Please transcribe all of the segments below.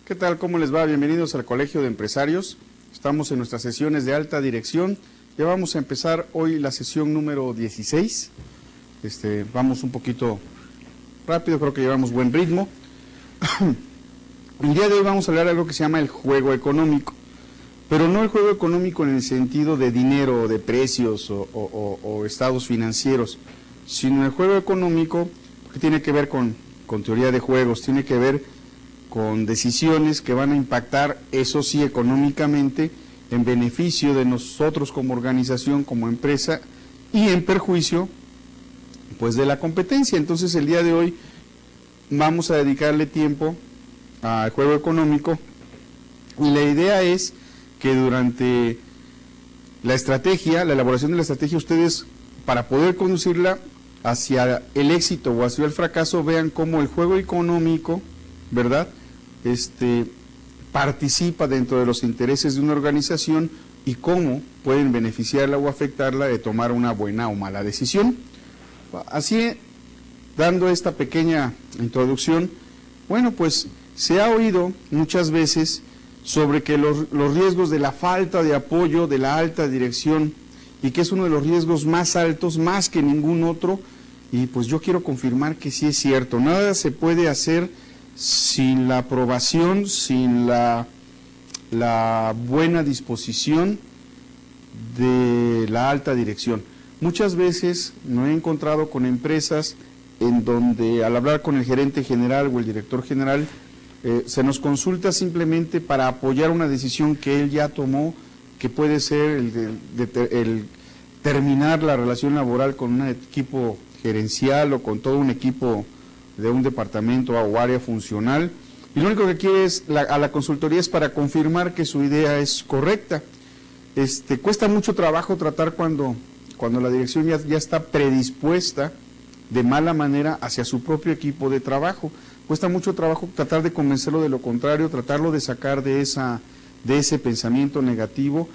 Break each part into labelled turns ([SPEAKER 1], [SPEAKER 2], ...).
[SPEAKER 1] ¿Qué tal? ¿Cómo les va? Bienvenidos al Colegio de Empresarios. Estamos en nuestras sesiones de alta dirección. Ya vamos a empezar hoy la sesión número 16. Vamos un poquito rápido, creo que llevamos buen ritmo. El día de hoy vamos a hablar de algo que se llama el juego económico, pero no el juego económico en el sentido de dinero, de precios o estados financieros, sino el juego económico que tiene que ver con teoría de juegos, tiene que ver con decisiones que van a impactar, eso sí, económicamente, en beneficio de nosotros como organización, como empresa, y en perjuicio, pues, de la competencia. Entonces, el día de hoy vamos a dedicarle tiempo al juego económico, y la idea es que durante la estrategia, la elaboración de la estrategia, ustedes, para poder conducirla hacia el éxito o hacia el fracaso, vean cómo el juego económico, ¿verdad?, participa dentro de los intereses de una organización y cómo pueden beneficiarla o afectarla de tomar una buena o mala decisión. Así, dando esta pequeña introducción, bueno, pues se ha oído muchas veces sobre que los riesgos de la falta de apoyo de la alta dirección, y que es uno de los riesgos más altos, más que ningún otro, y pues yo quiero confirmar que sí es cierto. Nada se puede hacer sin la aprobación, sin la buena disposición de la alta dirección. Muchas veces me he encontrado con empresas en donde, al hablar con el gerente general o el director general, se nos consulta simplemente para apoyar una decisión que él ya tomó, que puede ser el terminar la relación laboral con un equipo gerencial o con todo un equipo de un departamento o área funcional, y lo único que quiere es a la consultoría es para confirmar que su idea es correcta. Cuesta mucho trabajo tratar cuando la dirección ya está predispuesta de mala manera hacia su propio equipo de trabajo. Cuesta mucho trabajo tratar de convencerlo de lo contrario, tratarlo de sacar de ese pensamiento negativo.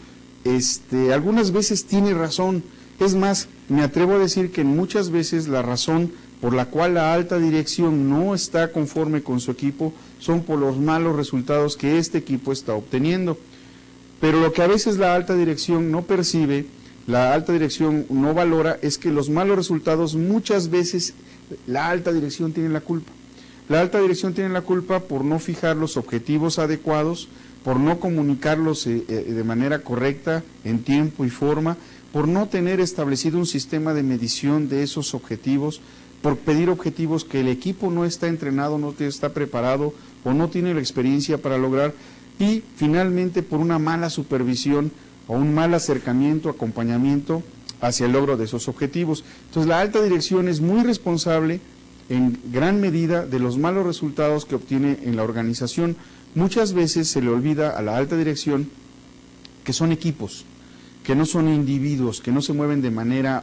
[SPEAKER 1] Algunas veces tiene razón, es más, me atrevo a decir que muchas veces la razón por la cual la alta dirección no está conforme con su equipo son por los malos resultados que este equipo está obteniendo. Pero lo que a veces la alta dirección no percibe, la alta dirección no valora, es que los malos resultados muchas veces la alta dirección tiene la culpa. La alta dirección tiene la culpa por no fijar los objetivos adecuados, por no comunicarlos de manera correcta, en tiempo y forma, por no tener establecido un sistema de medición de esos objetivos, por pedir objetivos que el equipo no está entrenado, no está preparado o no tiene la experiencia para lograr, y finalmente por una mala supervisión o un mal acercamiento, acompañamiento hacia el logro de esos objetivos. Entonces la alta dirección es muy responsable en gran medida de los malos resultados que obtiene en la organización. Muchas veces se le olvida a la alta dirección que son equipos, que no son individuos, que no se mueven de manera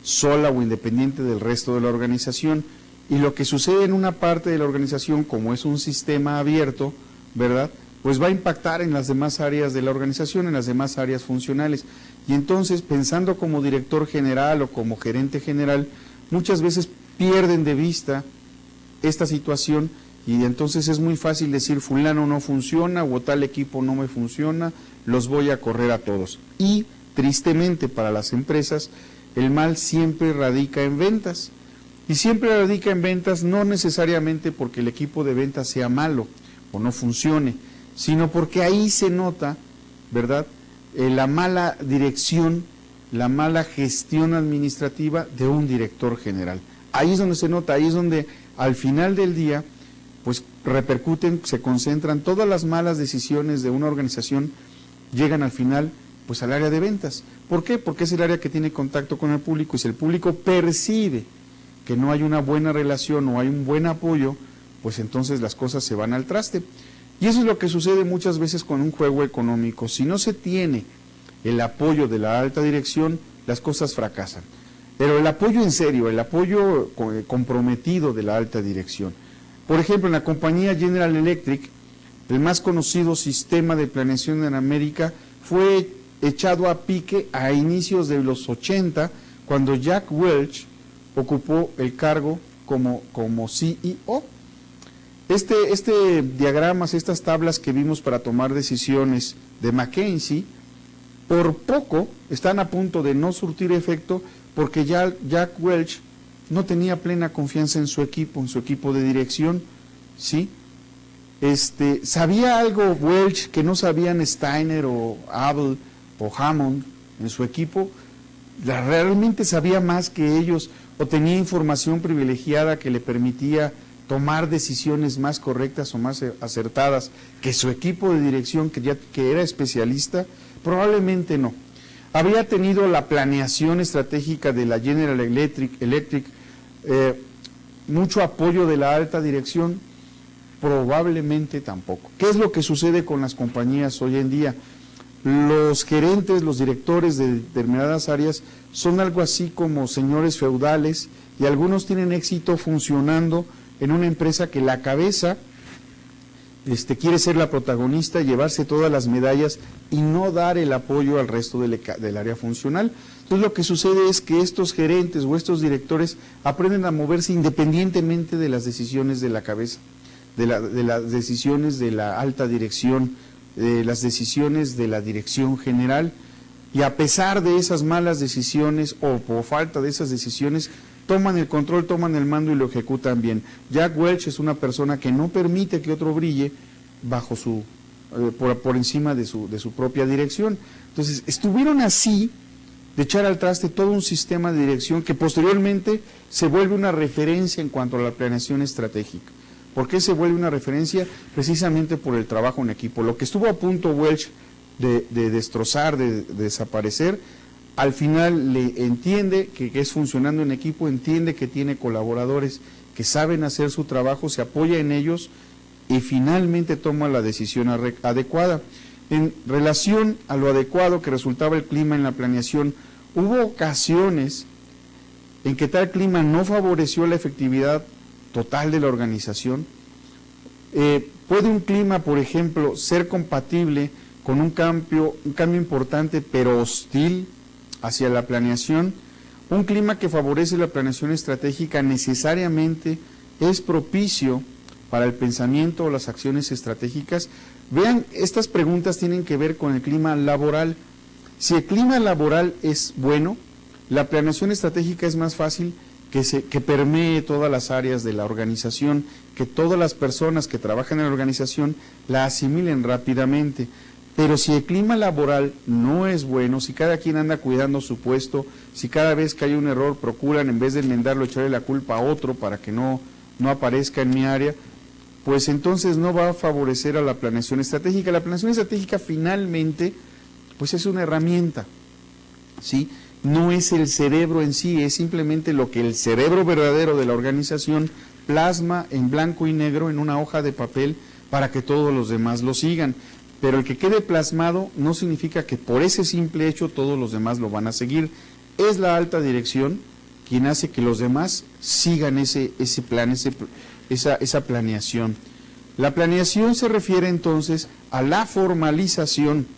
[SPEAKER 1] sola o independiente del resto de la organización, y lo que sucede en una parte de la organización, como es un sistema abierto, ¿verdad?, pues va a impactar en las demás áreas de la organización, en las demás áreas funcionales. Y entonces, pensando como director general o como gerente general, muchas veces pierden de vista esta situación, y entonces es muy fácil decir fulano no funciona o tal equipo no me funciona, los voy a correr a todos. Y tristemente para las empresas, el mal siempre radica en ventas, y siempre radica en ventas no necesariamente porque el equipo de ventas sea malo o no funcione, sino porque ahí se nota, ¿verdad?, la mala dirección, la mala gestión administrativa de un director general. Ahí es donde se nota, ahí es donde al final del día pues repercuten, se concentran todas las malas decisiones de una organización, llegan al final pues al área de ventas. ¿Por qué? Porque es el área que tiene contacto con el público, y si el público percibe que no hay una buena relación o hay un buen apoyo, pues entonces las cosas se van al traste. Y eso es lo que sucede muchas veces con un juego económico. Si no se tiene el apoyo de la alta dirección, las cosas fracasan. Pero el apoyo en serio, el apoyo comprometido de la alta dirección. Por ejemplo, en la compañía General Electric, el más conocido sistema de planeación en América fue echado a pique a inicios de los 80, cuando Jack Welch ocupó el cargo como CEO. Este diagramas, estas tablas que vimos para tomar decisiones de McKinsey, por poco están a punto de no surtir efecto porque ya Jack Welch no tenía plena confianza en su equipo de dirección, ¿sí? Sabía algo Welch que no sabían Steiner o Abel o Hammond en su equipo, realmente sabía más que ellos o tenía información privilegiada que le permitía tomar decisiones más correctas o más acertadas que su equipo de dirección que era especialista. Probablemente no. Había tenido la planeación estratégica de la General Electric, mucho apoyo de la alta dirección, probablemente tampoco. ¿Qué es lo que sucede con las compañías hoy en día? Los gerentes, los directores de determinadas áreas son algo así como señores feudales y algunos tienen éxito funcionando en una empresa que la cabeza quiere ser la protagonista, llevarse todas las medallas y no dar el apoyo al resto del área funcional. Entonces lo que sucede es que estos gerentes o estos directores aprenden a moverse independientemente de las decisiones de la cabeza, de las decisiones de la alta dirección, de las decisiones de la dirección general, y a pesar de esas malas decisiones o por falta de esas decisiones, toman el control, toman el mando y lo ejecutan bien. Jack Welch es una persona que no permite que otro brille bajo por encima de su propia dirección. Entonces, estuvieron así de echar al traste todo un sistema de dirección que posteriormente se vuelve una referencia en cuanto a la planeación estratégica. ¿Por qué se vuelve una referencia? Precisamente por el trabajo en equipo. Lo que estuvo a punto Welch de destrozar, de desaparecer, al final le entiende que es funcionando en equipo, entiende que tiene colaboradores que saben hacer su trabajo, se apoya en ellos y finalmente toma la decisión adecuada. En relación a lo adecuado que resultaba el clima en la planeación, hubo ocasiones en que tal clima no favoreció la efectividad total de la organización. Puede un clima, por ejemplo, ser compatible con un cambio importante pero hostil hacia la planeación. Un clima que favorece la planeación estratégica necesariamente es propicio para el pensamiento o las acciones estratégicas. Vean, estas preguntas tienen que ver con el clima laboral. Si el clima laboral es bueno, la planeación estratégica es más fácil que permee todas las áreas de la organización, que todas las personas que trabajan en la organización la asimilen rápidamente. Pero si el clima laboral no es bueno, si cada quien anda cuidando su puesto, si cada vez que hay un error procuran, en vez de enmendarlo, echarle la culpa a otro para que no aparezca en mi área, pues entonces no va a favorecer a la planeación estratégica. La planeación estratégica finalmente, pues es una herramienta, ¿sí? No es el cerebro en sí, es simplemente lo que el cerebro verdadero de la organización plasma en blanco y negro en una hoja de papel para que todos los demás lo sigan. Pero el que quede plasmado no significa que por ese simple hecho todos los demás lo van a seguir. Es la alta dirección quien hace que los demás sigan ese plan, esa planeación. La planeación se refiere entonces a la formalización,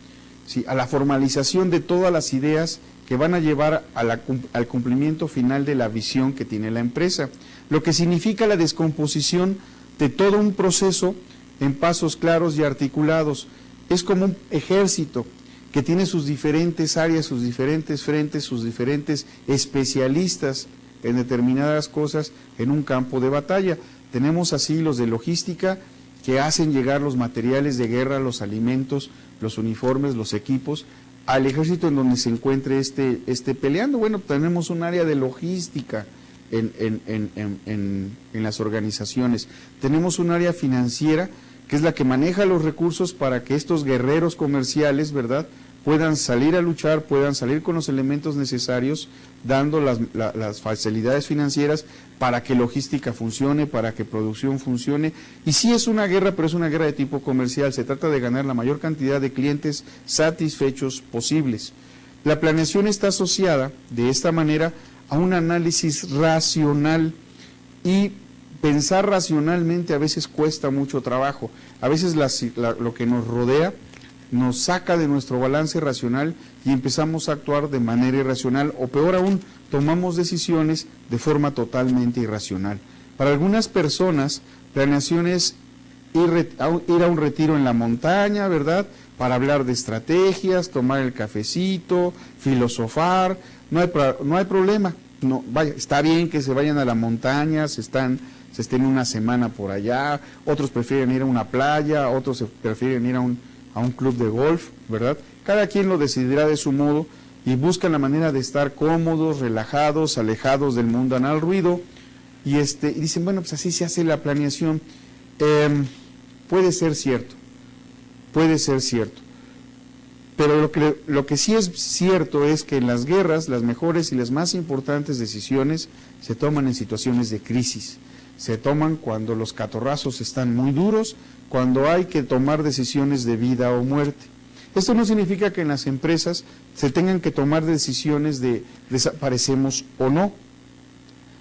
[SPEAKER 1] ¿sí? A la formalización de todas las ideas que van a llevar al cumplimiento final de la visión que tiene la empresa, lo que significa la descomposición de todo un proceso en pasos claros y articulados. Es como un ejército que tiene sus diferentes áreas, sus diferentes frentes, sus diferentes especialistas en determinadas cosas en un campo de batalla. Tenemos así los de logística que hacen llegar los materiales de guerra, los alimentos, los uniformes, los equipos, al ejército en donde se encuentre peleando. Bueno, tenemos un área de logística en las organizaciones. Tenemos un área financiera que es la que maneja los recursos para que estos guerreros comerciales, ¿verdad?, puedan salir a luchar, puedan salir con los elementos necesarios, dando las facilidades financieras para que logística funcione, para que producción funcione. Y sí es una guerra, pero es una guerra de tipo comercial, se trata de ganar la mayor cantidad de clientes satisfechos posibles. La planeación está asociada, de esta manera, a un análisis racional, y pensar racionalmente a veces cuesta mucho trabajo. A veces lo que nos rodea nos saca de nuestro balance racional y empezamos a actuar de manera irracional, o peor aún, tomamos decisiones de forma totalmente irracional. Para algunas personas, planeación es ir a un retiro en la montaña, ¿verdad?, para hablar de estrategias, tomar el cafecito, filosofar, no hay problema. No, vaya, está bien que se vayan a la montaña, se estén una semana por allá, otros prefieren ir a una playa, otros prefieren ir a un club de golf, ¿verdad? Cada quien lo decidirá de su modo y buscan la manera de estar cómodos, relajados, alejados del mundanal ruido, y dicen, bueno, pues así se hace la planeación. Puede ser cierto, pero lo que sí es cierto es que en las guerras las mejores y las más importantes decisiones se toman en situaciones de crisis, se toman cuando los catorrazos están muy duros, cuando hay que tomar decisiones de vida o muerte. Esto no significa que en las empresas se tengan que tomar decisiones de desaparecemos o no,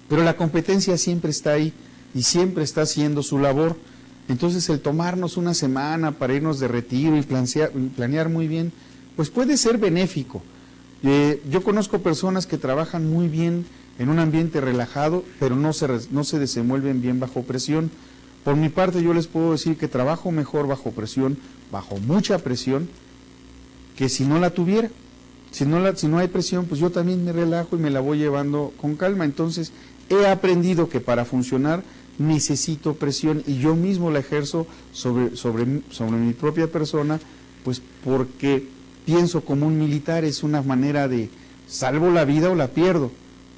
[SPEAKER 1] pero la competencia siempre está ahí y siempre está haciendo su labor. Entonces el tomarnos una semana para irnos de retiro y planear muy bien, pues puede ser benéfico. Yo conozco personas que trabajan muy bien en un ambiente relajado, pero no se desenvuelven bien bajo presión. Por mi parte yo les puedo decir que trabajo mejor bajo presión, bajo mucha presión, que si no la tuviera. Si no hay presión, pues yo también me relajo y me la voy llevando con calma. Entonces he aprendido que para funcionar necesito presión y yo mismo la ejerzo sobre mi propia persona, pues porque pienso como un militar, es una manera de salvo la vida o la pierdo,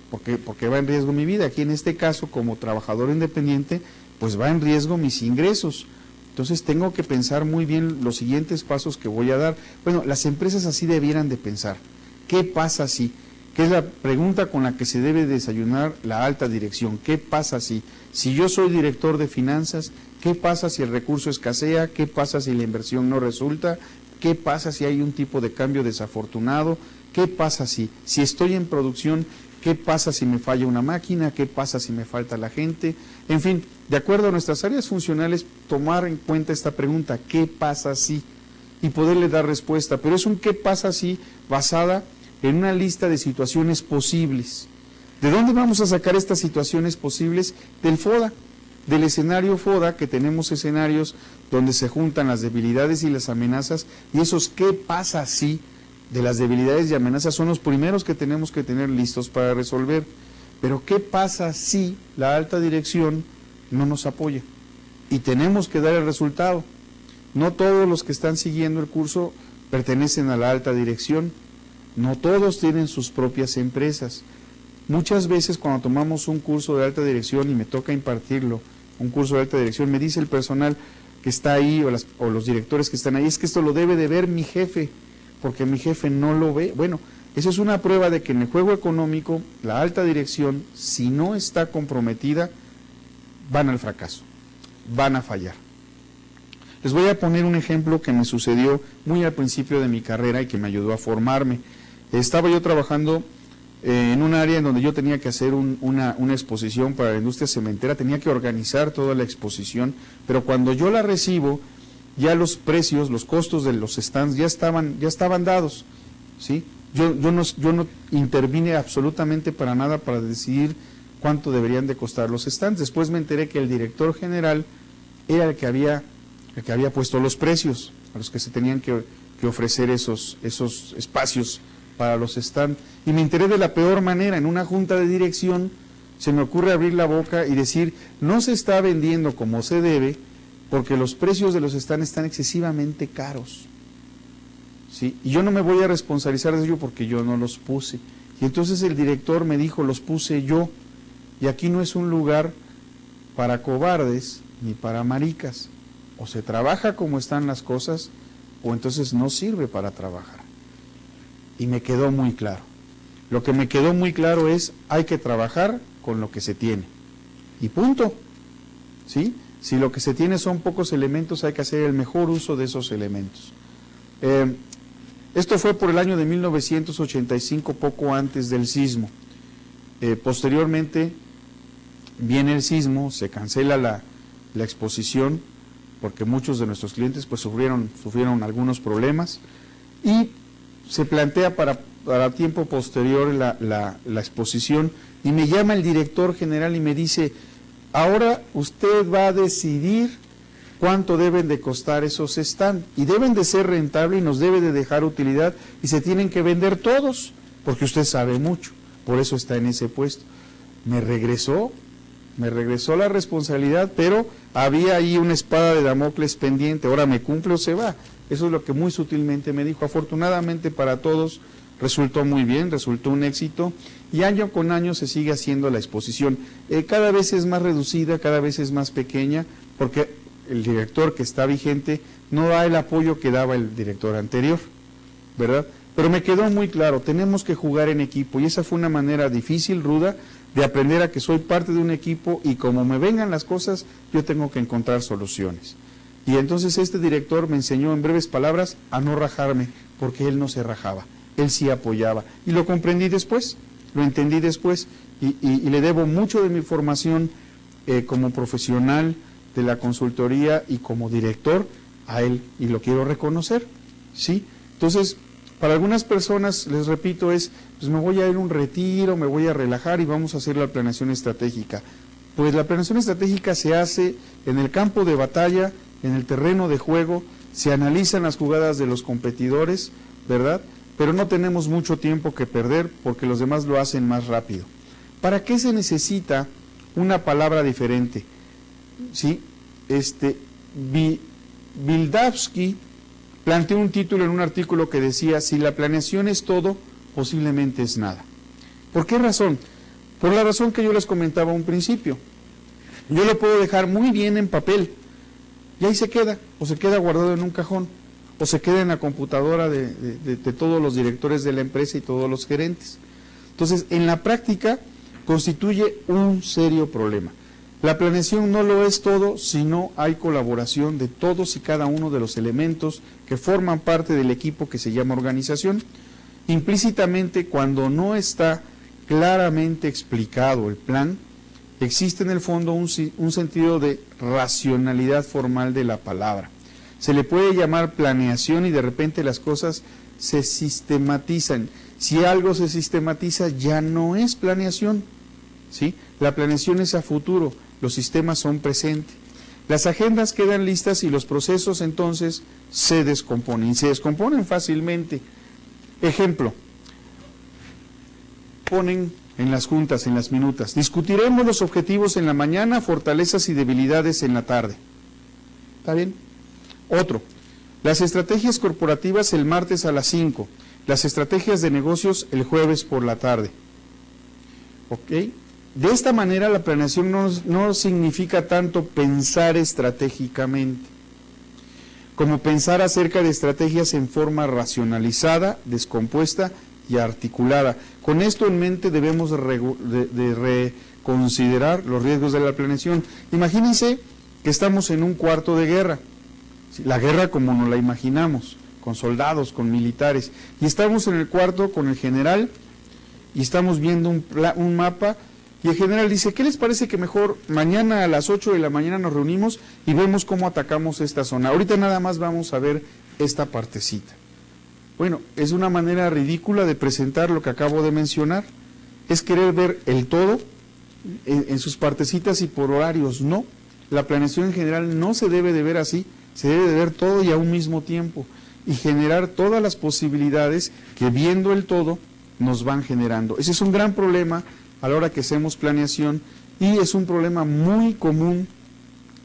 [SPEAKER 1] porque va en riesgo mi vida. Aquí en este caso, como trabajador independiente, pues va en riesgo mis ingresos. Entonces tengo que pensar muy bien los siguientes pasos que voy a dar. Bueno, las empresas así debieran de pensar. ¿Qué pasa si? Que es la pregunta con la que se debe desayunar la alta dirección. ¿Qué pasa si? Si yo soy director de finanzas, ¿qué pasa si el recurso escasea? ¿Qué pasa si la inversión no resulta? ¿Qué pasa si hay un tipo de cambio desafortunado? ¿Qué pasa si estoy en producción? ¿Qué pasa si me falla una máquina? ¿Qué pasa si me falta la gente? En fin, de acuerdo a nuestras áreas funcionales, tomar en cuenta esta pregunta, ¿qué pasa si? Y poderle dar respuesta, pero es un ¿qué pasa si? Basada en una lista de situaciones posibles. ¿De dónde vamos a sacar estas situaciones posibles? Del FODA, del escenario FODA, que tenemos escenarios donde se juntan las debilidades y las amenazas, y esos ¿qué pasa si? De las debilidades y amenazas son los primeros que tenemos que tener listos para resolver. Pero ¿qué pasa si la alta dirección no nos apoya? Y tenemos que dar el resultado. No todos los que están siguiendo el curso pertenecen a la alta dirección, no todos tienen sus propias empresas. Muchas veces cuando tomamos un curso de alta dirección y me toca impartirlo, un curso de alta dirección, me dice el personal que está ahí o los directores que están ahí, es que esto lo debe de ver mi jefe, porque mi jefe no lo ve. Bueno, eso es una prueba de que en el juego económico, la alta dirección, si no está comprometida, van al fracaso, van a fallar. Les voy a poner un ejemplo que me sucedió muy al principio de mi carrera y que me ayudó a formarme. Estaba yo trabajando en un área en donde yo tenía que hacer una exposición para la industria cementera, tenía que organizar toda la exposición, pero cuando yo la recibo, ya los precios, los costos de los stands ya estaban dados, ¿sí? Yo no intervine absolutamente para nada para decidir cuánto deberían de costar los stands. Después me enteré que el director general era el que había puesto los precios a los que se tenían que ofrecer esos espacios para los stands. Y me enteré de la peor manera. En una junta de dirección se me ocurre abrir la boca y decir, no se está vendiendo como se debe, porque los precios de los stands están excesivamente caros, ¿sí? Y yo no me voy a responsabilizar de ello porque yo no los puse. Y entonces el director me dijo, los puse yo, y aquí no es un lugar para cobardes ni para maricas. O se trabaja como están las cosas, o entonces no sirve para trabajar. Y me quedó muy claro. Lo que me quedó muy claro es, hay que trabajar con lo que se tiene. Y punto, ¿sí? Si lo que se tiene son pocos elementos, hay que hacer el mejor uso de esos elementos. Esto fue por el año de 1985, poco antes del sismo. Posteriormente viene el sismo, se cancela la exposición, porque muchos de nuestros clientes pues sufrieron algunos problemas, y se plantea para tiempo posterior la exposición, y me llama el director general y me dice, ahora usted va a decidir cuánto deben de costar esos stands, y deben de ser rentables y nos debe de dejar utilidad, y se tienen que vender todos, porque usted sabe mucho, por eso está en ese puesto. Me regresó la responsabilidad, pero había ahí una espada de Damocles pendiente, ahora me cumple o se va. Eso es lo que muy sutilmente me dijo. Afortunadamente para todos resultó muy bien, resultó un éxito, y año con año se sigue haciendo la exposición. Cada vez es más reducida, cada vez es más pequeña, porque el director que está vigente no da el apoyo que daba el director anterior, ¿verdad? Pero me quedó muy claro, tenemos que jugar en equipo, y esa fue una manera difícil, ruda, de aprender a que soy parte de un equipo, y como me vengan las cosas, yo tengo que encontrar soluciones. Y entonces este director me enseñó en breves palabras a no rajarme, porque él no se rajaba, él sí apoyaba, y lo comprendí después, lo entendí después, y le debo mucho de mi formación como profesional de la consultoría y como director a él, y lo quiero reconocer, ¿sí? Entonces, para algunas personas, les repito, pues me voy a ir a un retiro, me voy a relajar y vamos a hacer la planeación estratégica. Pues la planeación estratégica se hace en el campo de batalla, en el terreno de juego, se analizan las jugadas de los competidores, ¿verdad? Pero no tenemos mucho tiempo que perder porque los demás lo hacen más rápido. ¿Para qué se necesita una palabra diferente? ¿Sí? Vildavsky planteó un título en un artículo que decía: si la planeación es todo, posiblemente es nada. ¿Por qué razón? Por la razón que yo les comentaba a un principio. Yo lo puedo dejar muy bien en papel, y ahí se queda, o se queda guardado en un cajón, o se queda en la computadora de todos los directores de la empresa y todos los gerentes. Entonces, en la práctica, constituye un serio problema. La planeación no lo es todo si no hay colaboración de todos y cada uno de los elementos que forman parte del equipo que se llama organización. Implícitamente, cuando no está claramente explicado el plan, existe en el fondo un sentido de racionalidad formal de la palabra. Se le puede llamar planeación y de repente las cosas se sistematizan. Si algo se sistematiza, ya no es planeación, ¿sí? La planeación es a futuro, los sistemas son presente. Las agendas quedan listas y los procesos entonces se descomponen, y se descomponen fácilmente. Ejemplo, ponen en las juntas, en las minutas: discutiremos los objetivos en la mañana, fortalezas y debilidades en la tarde. ¿Está bien? Otro, las estrategias corporativas el martes a las 5, las estrategias de negocios el jueves por la tarde. ¿Ok? De esta manera la planeación no significa tanto pensar estratégicamente, como pensar acerca de estrategias en forma racionalizada, descompuesta y articulada. Con esto en mente debemos reconsiderar los riesgos de la planeación. Imagínense que estamos en un cuarto de guerra, la guerra como nos la imaginamos, con soldados, con militares, y estamos en el cuarto con el general y estamos viendo un mapa, y el general dice: ¿qué les parece que mejor mañana a las 8 de la mañana nos reunimos y vemos cómo atacamos esta zona? Ahorita nada más vamos a ver esta partecita. Bueno, es una manera ridícula de presentar lo que acabo de mencionar. Es querer ver el todo en sus partecitas y por horarios. No, la planeación en general no se debe de ver así, se debe de ver todo y a un mismo tiempo, y generar todas las posibilidades que viendo el todo nos van generando. Ese es un gran problema a la hora que hacemos planeación, y es un problema muy común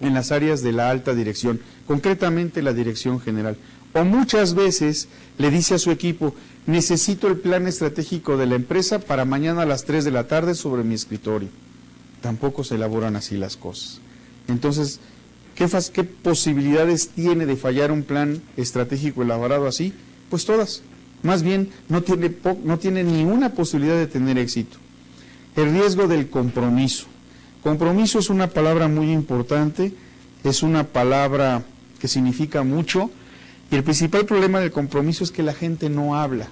[SPEAKER 1] en las áreas de la alta dirección, concretamente la dirección general. O muchas veces le dice a su equipo: necesito el plan estratégico de la empresa para mañana a las 3 de la tarde sobre mi escritorio. Tampoco se elaboran así las cosas. Entonces, ¿qué posibilidades tiene de fallar un plan estratégico elaborado así? Pues todas. Más bien, no tiene ninguna posibilidad de tener éxito. El riesgo del compromiso. Compromiso es una palabra muy importante, es una palabra que significa mucho, y el principal problema del compromiso es que la gente no habla.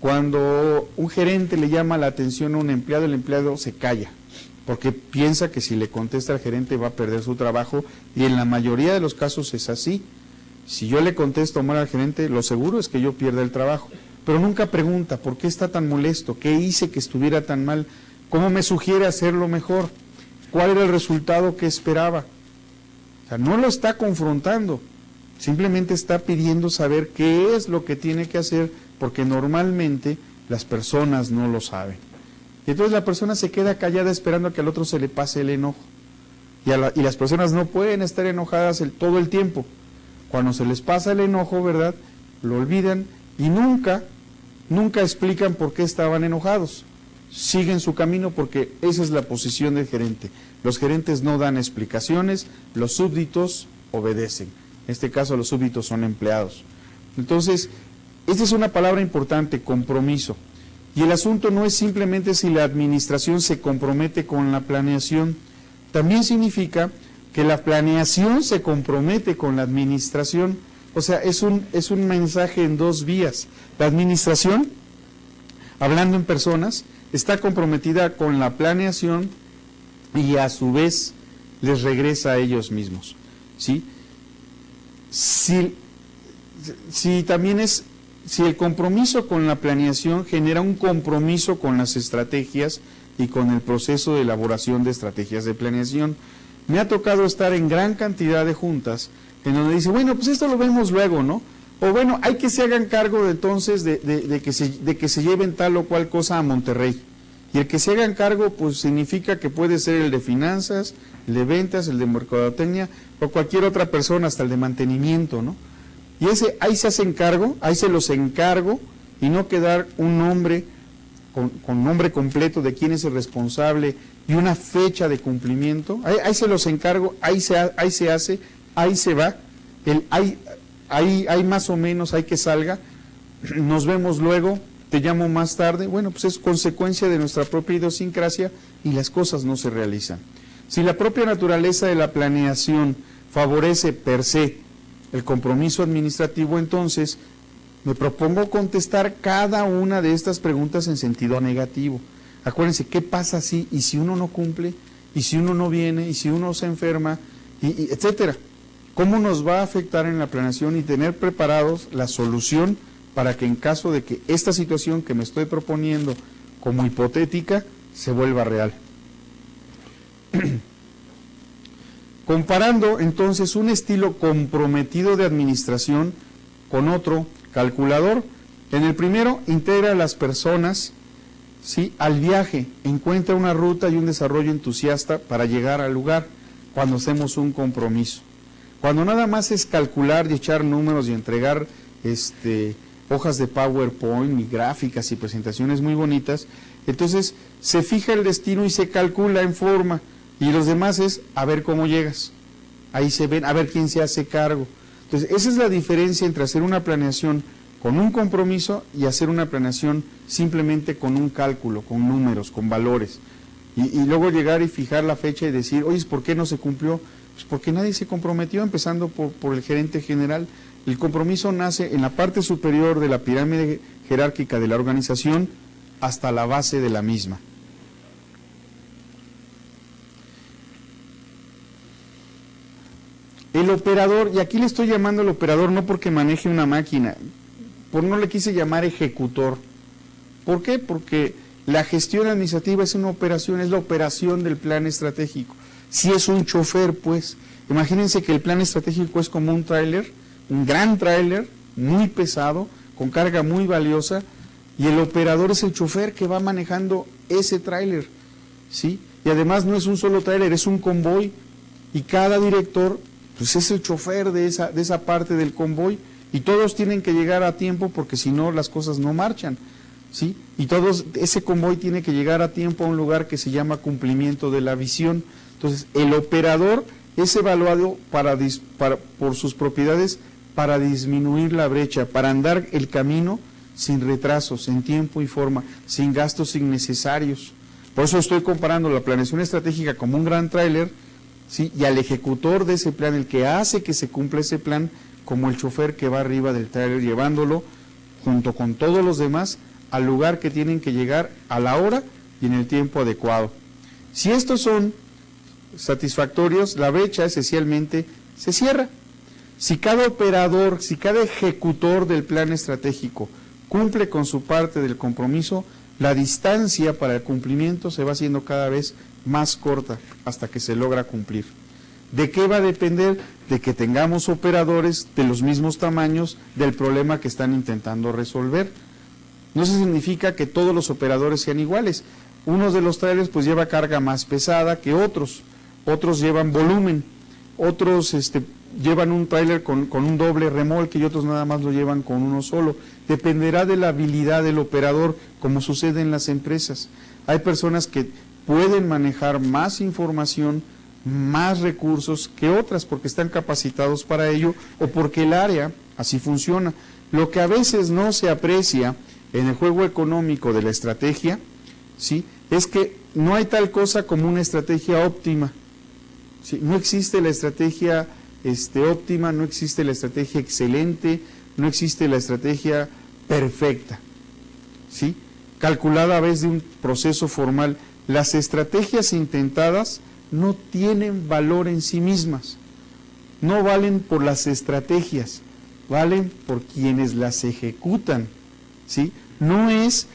[SPEAKER 1] Cuando un gerente le llama la atención a un empleado, el empleado se calla, porque piensa que si le contesta al gerente va a perder su trabajo, y en la mayoría de los casos es así. Si yo le contesto mal al gerente, lo seguro es que yo pierda el trabajo. Pero nunca pregunta: ¿por qué está tan molesto? ¿Qué hice que estuviera tan mal? ¿Cómo me sugiere hacerlo mejor? ¿Cuál era el resultado que esperaba? sea, no lo está confrontando, simplemente está pidiendo saber qué es lo que tiene que hacer, porque normalmente las personas no lo saben. Y entonces la persona se queda callada esperando a que al otro se le pase el enojo. Y las personas no pueden estar enojadas todo el tiempo. Cuando se les pasa el enojo, ¿verdad?, lo olvidan y nunca explican por qué estaban enojados. Siguen su camino porque esa es la posición del gerente. Los gerentes no dan explicaciones, los súbditos obedecen. En este caso los súbditos son empleados. Entonces, esta es una palabra importante, compromiso. Y el asunto no es simplemente si la administración se compromete con la planeación, también significa que la planeación se compromete con la administración. O sea, es un mensaje en dos vías. La administración, hablando en personas, está comprometida con la planeación y a su vez les regresa a ellos mismos, ¿sí? Si el compromiso con la planeación genera un compromiso con las estrategias y con el proceso de elaboración de estrategias de planeación. Me ha tocado estar en gran cantidad de juntas en donde dice, bueno, pues esto lo vemos luego, ¿no? O bueno, hay que se hagan cargo de entonces de que se lleven tal o cual cosa a Monterrey. Y el que se hagan cargo, pues significa que puede ser el de finanzas, el de ventas, el de mercadotecnia, o cualquier otra persona, hasta el de mantenimiento, ¿no? Y ahí se hacen cargo, ahí se los encargo, y no quedar un nombre, con nombre completo de quién es el responsable, y una fecha de cumplimiento, ahí se los encargo, ahí se hace, ahí se va, ahí más o menos, hay que salga, nos vemos luego, te llamo más tarde. Bueno, pues es consecuencia de nuestra propia idiosincrasia y las cosas no se realizan. Si la propia naturaleza de la planeación favorece per se el compromiso administrativo, entonces me propongo contestar cada una de estas preguntas en sentido negativo. Acuérdense, ¿qué pasa si, y si uno no cumple, y si uno no viene, y si uno se enferma, etcétera? ¿Cómo nos va a afectar en la planeación y tener preparados la solución para que en caso de que esta situación que me estoy proponiendo como hipotética se vuelva real? Comparando entonces un estilo comprometido de administración con otro, calculador. En el primero, integra a las personas, ¿sí?, al viaje, encuentra una ruta y un desarrollo entusiasta para llegar al lugar cuando hacemos un compromiso. Cuando nada más es calcular y echar números y entregar hojas de PowerPoint y gráficas y presentaciones muy bonitas, entonces se fija el destino y se calcula en forma, y los demás es a ver cómo llegas. Ahí se ven, a ver quién se hace cargo. Entonces, esa es la diferencia entre hacer una planeación con un compromiso y hacer una planeación simplemente con un cálculo, con números, con valores. Y luego llegar y fijar la fecha y decir, oye, ¿por qué no se cumplió? Pues porque nadie se comprometió, empezando por el gerente general. El compromiso nace en la parte superior de la pirámide jerárquica de la organización hasta la base de la misma. El operador, y aquí le estoy llamando al operador no porque maneje una máquina, no le quise llamar ejecutor. ¿Por qué? Porque la gestión administrativa es una operación, es la operación del plan estratégico. Si es un chofer, pues, imagínense que el plan estratégico es como un tráiler, un gran tráiler, muy pesado, con carga muy valiosa, y el operador es el chofer que va manejando ese tráiler, ¿sí? Y además no es un solo tráiler, es un convoy, y cada director pues es el chofer de esa parte del convoy, y todos tienen que llegar a tiempo porque si no las cosas no marchan, ¿sí? Y ese convoy tiene que llegar a tiempo a un lugar que se llama cumplimiento de la visión. Entonces, el operador es evaluado por sus propiedades para disminuir la brecha, para andar el camino sin retrasos, en tiempo y forma, sin gastos innecesarios. Por eso estoy comparando la planeación estratégica como un gran tráiler, ¿sí?, y al ejecutor de ese plan, el que hace que se cumpla ese plan, como el chofer que va arriba del tráiler llevándolo junto con todos los demás al lugar que tienen que llegar a la hora y en el tiempo adecuado. Si estos son satisfactorios, la brecha esencialmente se cierra. Si cada operador, si cada ejecutor del plan estratégico cumple con su parte del compromiso, la distancia para el cumplimiento se va haciendo cada vez más corta hasta que se logra cumplir. ¿De qué va a depender? De que tengamos operadores de los mismos tamaños del problema que están intentando resolver. No se significa que todos los operadores sean iguales. Unos de los trailers pues lleva carga más pesada que otros llevan volumen, otros llevan un trailer con un doble remolque y otros nada más lo llevan con uno solo. Dependerá de la habilidad del operador, como sucede en las empresas. Hay personas que pueden manejar más información, más recursos que otras porque están capacitados para ello o porque el área así funciona. Lo que a veces no se aprecia en el juego económico de la estrategia, ¿sí?, es que no hay tal cosa como una estrategia óptima. ¿Sí? No existe la estrategia óptima, no existe la estrategia excelente, no existe la estrategia perfecta, ¿sí?, calculada a veces de un proceso formal. Las estrategias intentadas no tienen valor en sí mismas, no valen por las estrategias, valen por quienes las ejecutan, ¿sí? No es,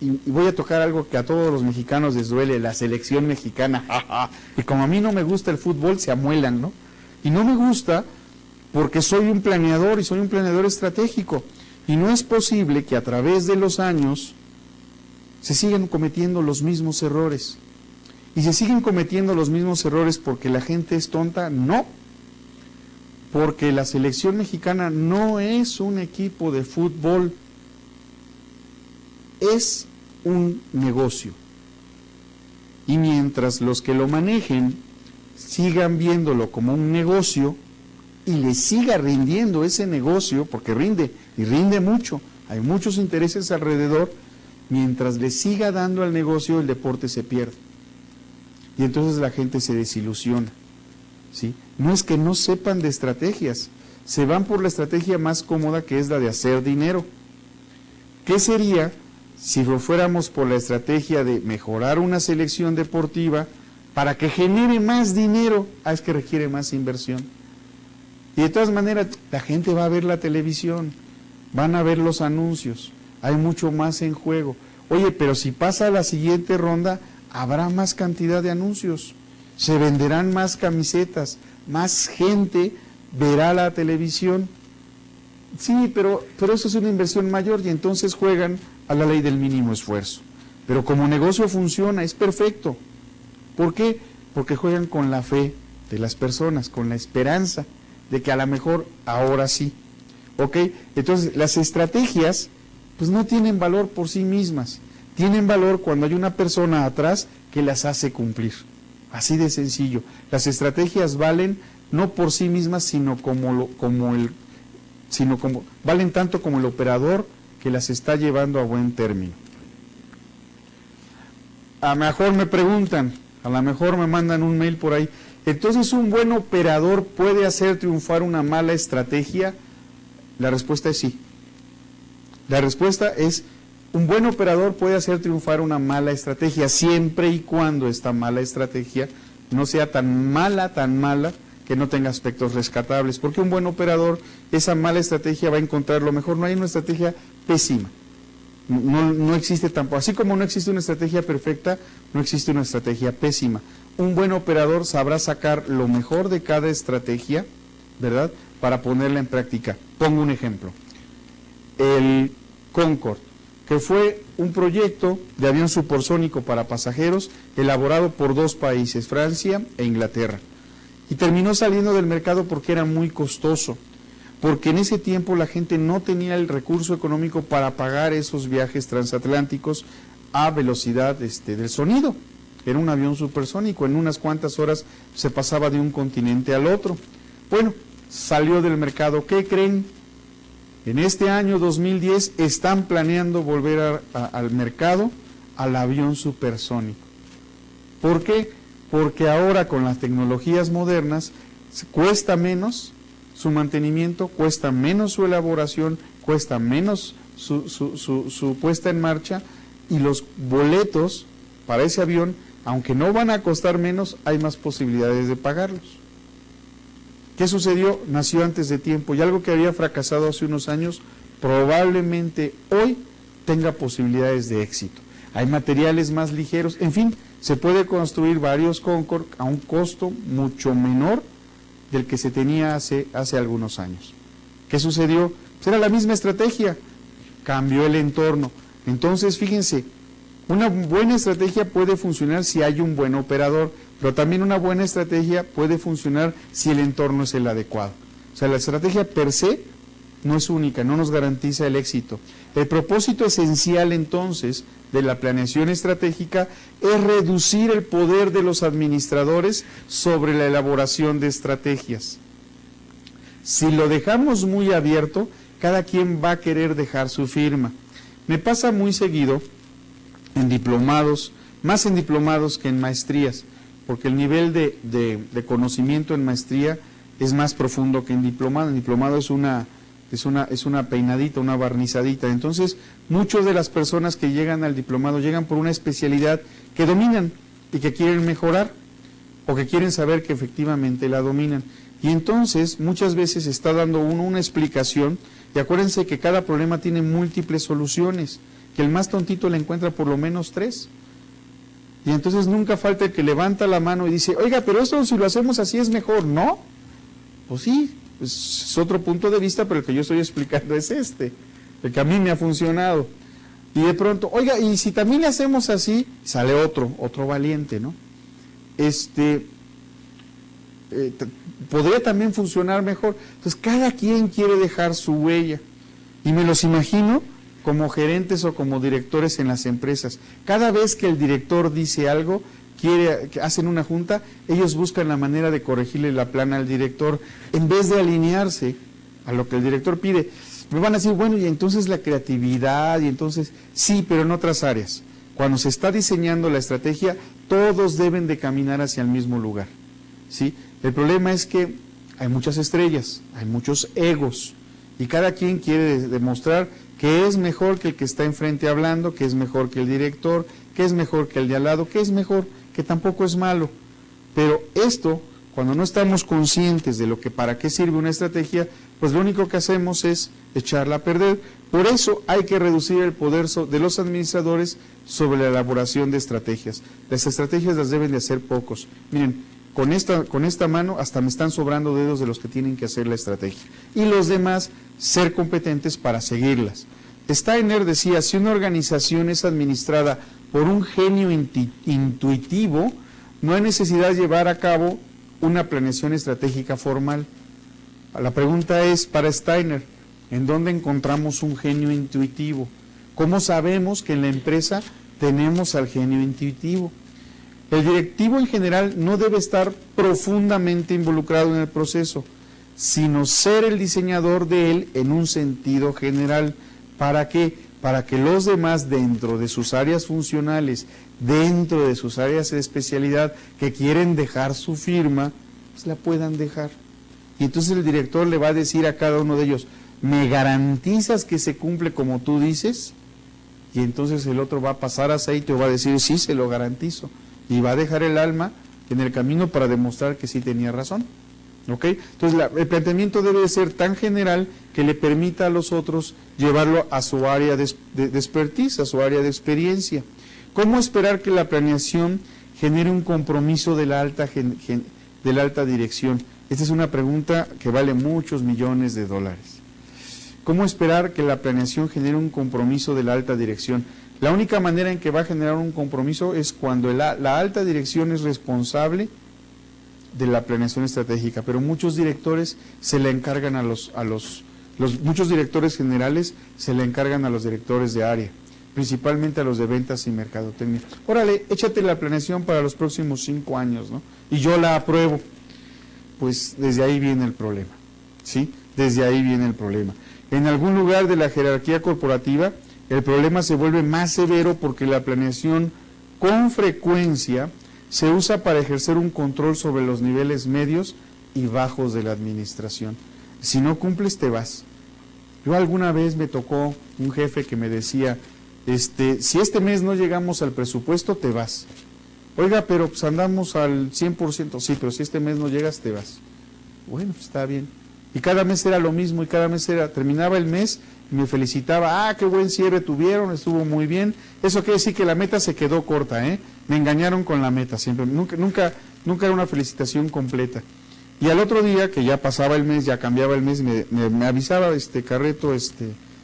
[SPEAKER 1] y voy a tocar algo que a todos los mexicanos les duele, la selección mexicana, y como a mí no me gusta el fútbol, se amuelan, ¿no? Y no me gusta porque soy un planeador y soy un planeador estratégico, y no es posible que a través de los años se siguen cometiendo los mismos errores. ¿Y se siguen cometiendo los mismos errores porque la gente es tonta? No, porque la selección mexicana no es un equipo de fútbol, es un negocio. Y mientras los que lo manejen sigan viéndolo como un negocio y le siga rindiendo ese negocio, porque rinde, y rinde mucho, hay muchos intereses alrededor, mientras le siga dando al negocio, el deporte se pierde. Y entonces la gente se desilusiona, ¿sí? No es que no sepan de estrategias, se van por la estrategia más cómoda, que es la de hacer dinero. ¿Qué sería si lo fuéramos por la estrategia de mejorar una selección deportiva para que genere más dinero? Es que requiere más inversión. Y de todas maneras, la gente va a ver la televisión, van a ver los anuncios, hay mucho más en juego. Oye, pero si pasa a la siguiente ronda, habrá más cantidad de anuncios, se venderán más camisetas, más gente verá la televisión. Sí, pero eso es una inversión mayor y entonces juegan a la ley del mínimo esfuerzo. Pero como negocio funciona, es perfecto. ¿Por qué? Porque juegan con la fe de las personas, con la esperanza de que a lo mejor ahora sí. ¿Ok? Entonces, las estrategias pues no tienen valor por sí mismas, tienen valor cuando hay una persona atrás que las hace cumplir. Así de sencillo. Las estrategias valen no por sí mismas, sino valen tanto como el operador que las está llevando a buen término. A lo mejor me preguntan, a lo mejor me mandan un mail por ahí, entonces ¿un buen operador puede hacer triunfar una mala estrategia? La respuesta es sí. La respuesta es, un buen operador puede hacer triunfar una mala estrategia, siempre y cuando esta mala estrategia no sea tan mala, que no tenga aspectos rescatables, porque un buen operador, esa mala estrategia va a encontrar lo mejor. No hay una estrategia pésima, no existe tampoco, así como no existe una estrategia perfecta, no existe una estrategia pésima. Un buen operador sabrá sacar lo mejor de cada estrategia, ¿verdad?, para ponerla en práctica. Pongo un ejemplo, el Concorde, que fue un proyecto de avión supersónico para pasajeros elaborado por dos países, Francia e Inglaterra, y terminó saliendo del mercado porque era muy costoso, porque en ese tiempo la gente no tenía el recurso económico para pagar esos viajes transatlánticos a velocidad del sonido. Era un avión supersónico, en unas cuantas horas se pasaba de un continente al otro. Bueno, salió del mercado. ¿Qué creen? En este año 2010 están planeando volver al mercado al avión supersónico. ¿Por qué? Porque ahora con las tecnologías modernas cuesta menos su mantenimiento, cuesta menos su elaboración, cuesta menos su puesta en marcha, y los boletos para ese avión, aunque no van a costar menos, hay más posibilidades de pagarlos. ¿Qué sucedió? Nació antes de tiempo, y algo que había fracasado hace unos años, probablemente hoy tenga posibilidades de éxito. hay materiales más ligeros, en fin, se puede construir varios Concorde a un costo mucho menor del que se tenía hace algunos años. ¿Qué sucedió? Pues era la misma estrategia, cambió el entorno. Entonces, fíjense, una buena estrategia puede funcionar si hay un buen operador, pero también una buena estrategia puede funcionar si el entorno es el adecuado. O sea, la estrategia per se no es única, no nos garantiza el éxito. El propósito esencial, entonces, de la planeación estratégica es reducir el poder de los administradores sobre la elaboración de estrategias. Si lo dejamos muy abierto, cada quien va a querer dejar su firma. Me pasa muy seguido en diplomados, más en diplomados que en maestrías, porque el nivel de conocimiento en maestría es más profundo que en diplomado. En diplomado es una peinadita, una barnizadita. Entonces, muchas de las personas que llegan al diplomado llegan por una especialidad que dominan y que quieren mejorar, o que quieren saber que efectivamente la dominan. Y entonces, muchas veces está dando uno una explicación, y acuérdense que cada problema tiene múltiples soluciones, que el más tontito le encuentra por lo menos 3. Y entonces nunca falta el que levanta la mano y dice, oiga, pero esto si lo hacemos así es mejor, ¿no? Pues sí, es otro punto de vista, pero el que yo estoy explicando es el que a mí me ha funcionado. Y de pronto, oiga, y si también le hacemos así, sale otro valiente, ¿no? Podría también funcionar mejor. Entonces, cada quien quiere dejar su huella. Y me los imagino como gerentes o como directores en las empresas. Cada vez que el director dice algo, hacen una junta, ellos buscan la manera de corregirle la plana al director, en vez de alinearse a lo que el director pide. Me van a decir, bueno, y entonces la creatividad, y entonces, sí, pero en otras áreas. Cuando se está diseñando la estrategia, todos deben de caminar hacia el mismo lugar, ¿sí? El problema es que hay muchas estrellas, hay muchos egos, y cada quien quiere demostrar que es mejor que el que está enfrente hablando, que es mejor que el director, que es mejor que el de al lado, que es mejor, que tampoco es malo. Pero esto, cuando no estamos conscientes de para qué sirve una estrategia, pues lo único que hacemos es echarla a perder. Por eso hay que reducir el poder de los administradores sobre la elaboración de estrategias. Las estrategias las deben de hacer pocos. Miren, con esta mano hasta me están sobrando dedos de los que tienen que hacer la estrategia. Y los demás, ser competentes para seguirlas. Steiner decía, si una organización es administrada por un genio intuitivo, no hay necesidad de llevar a cabo una planeación estratégica formal. La pregunta es, para Steiner, ¿en dónde encontramos un genio intuitivo? ¿Cómo sabemos que en la empresa tenemos al genio intuitivo? El directivo en general no debe estar profundamente involucrado en el proceso, sino ser el diseñador de él en un sentido general. ¿Para qué? Para que los demás, dentro de sus áreas funcionales, dentro de sus áreas de especialidad, que quieren dejar su firma, pues la puedan dejar. Y entonces el director le va a decir a cada uno de ellos, ¿me garantizas que se cumple como tú dices? Y entonces el otro va a pasar aceite o va a decir, sí, se lo garantizo. Y va a dejar el alma en el camino para demostrar que sí tenía razón. ¿Ok? Entonces el planteamiento debe de ser tan general que le permita a los otros llevarlo a su área de expertise, a su área de experiencia. ¿Cómo esperar que la planeación genere un compromiso de la alta dirección? Esta es una pregunta que vale muchos millones de dólares. ¿Cómo esperar que la planeación genere un compromiso de la alta dirección? La única manera en que va a generar un compromiso es cuando la alta dirección es responsable de la planeación estratégica, pero muchos directores se le encargan muchos directores generales se le encargan a los directores de área, principalmente a los de ventas y mercadotecnia. Órale, échate la planeación para los próximos 5 años, ¿no? Y yo la apruebo. Pues desde ahí viene el problema, ¿sí? Desde ahí viene el problema. En algún lugar de la jerarquía corporativa, el problema se vuelve más severo porque la planeación con frecuencia se usa para ejercer un control sobre los niveles medios y bajos de la administración. Si no cumples, te vas. Yo alguna vez me tocó un jefe que me decía, si este mes no llegamos al presupuesto, te vas. Oiga, pero pues andamos al 100%, sí, pero si este mes no llegas, te vas. Bueno, pues está bien. Y cada mes era lo mismo, y cada mes terminaba el mes y me felicitaba, qué buen cierre tuvieron, estuvo muy bien. Eso quiere decir que la meta se quedó corta, me engañaron con la meta siempre, nunca era una felicitación completa. Y al otro día, que ya pasaba el mes, ya cambiaba el mes, me avisaba Carreto,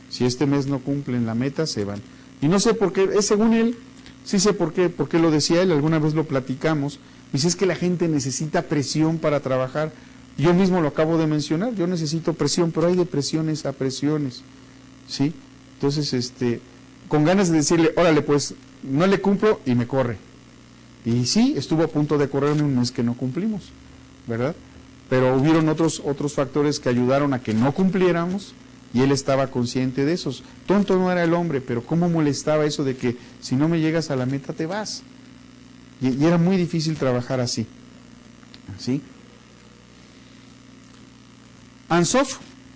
[SPEAKER 1] si este mes no cumplen la meta, se van. Y no sé por qué, según él, sí sé por qué lo decía él, alguna vez lo platicamos, dice, es que la gente necesita presión para trabajar. Yo mismo lo acabo de mencionar, yo necesito presión, pero hay de presiones a presiones, ¿sí? Entonces, con ganas de decirle, órale, pues, no le cumplo y me corre. Y sí, estuvo a punto de correrme un mes que no cumplimos, ¿verdad? Pero hubieron otros factores que ayudaron a que no cumpliéramos y él estaba consciente de esos. Tonto no era el hombre, pero cómo molestaba eso de que si no me llegas a la meta te vas. Y era muy difícil trabajar así, ¿sí?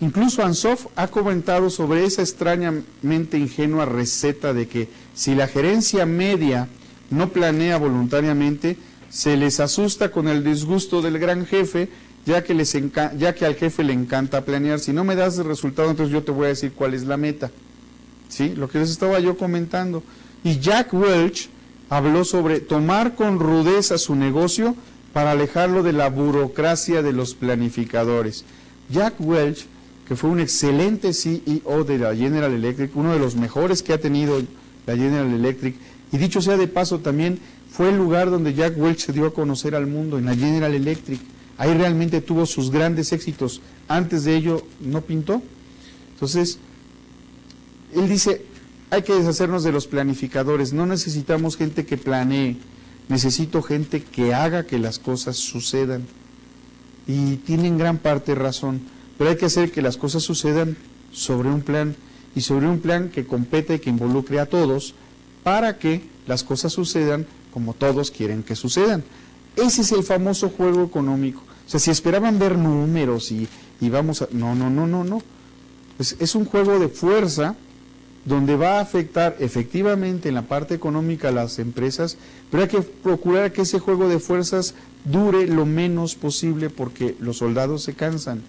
[SPEAKER 1] Incluso Ansoff ha comentado sobre esa extrañamente ingenua receta de que si la gerencia media no planea voluntariamente, se les asusta con el disgusto del gran jefe, ya que al jefe le encanta planear. Si no me das el resultado, entonces yo te voy a decir cuál es la meta. ¿Sí? Lo que les estaba yo comentando. Y Jack Welch habló sobre tomar con rudeza su negocio para alejarlo de la burocracia de los planificadores. Jack Welch, que fue un excelente CEO de la General Electric, uno de los mejores que ha tenido la General Electric, y dicho sea de paso también, fue el lugar donde Jack Welch se dio a conocer al mundo, en la General Electric. Ahí realmente tuvo sus grandes éxitos. Antes de ello no pintó. Entonces, él dice, hay que deshacernos de los planificadores, no necesitamos gente que planee, necesito gente que haga que las cosas sucedan. Y tienen gran parte razón, pero hay que hacer que las cosas sucedan sobre un plan, y sobre un plan que competa y que involucre a todos, para que las cosas sucedan como todos quieren que sucedan. Ese es el famoso juego económico. O sea, si esperaban ver números y vamos a... No. Es un juego de fuerza donde va a afectar efectivamente en la parte económica a las empresas, pero hay que procurar que ese juego de fuerzas dure lo menos posible porque los soldados se cansan.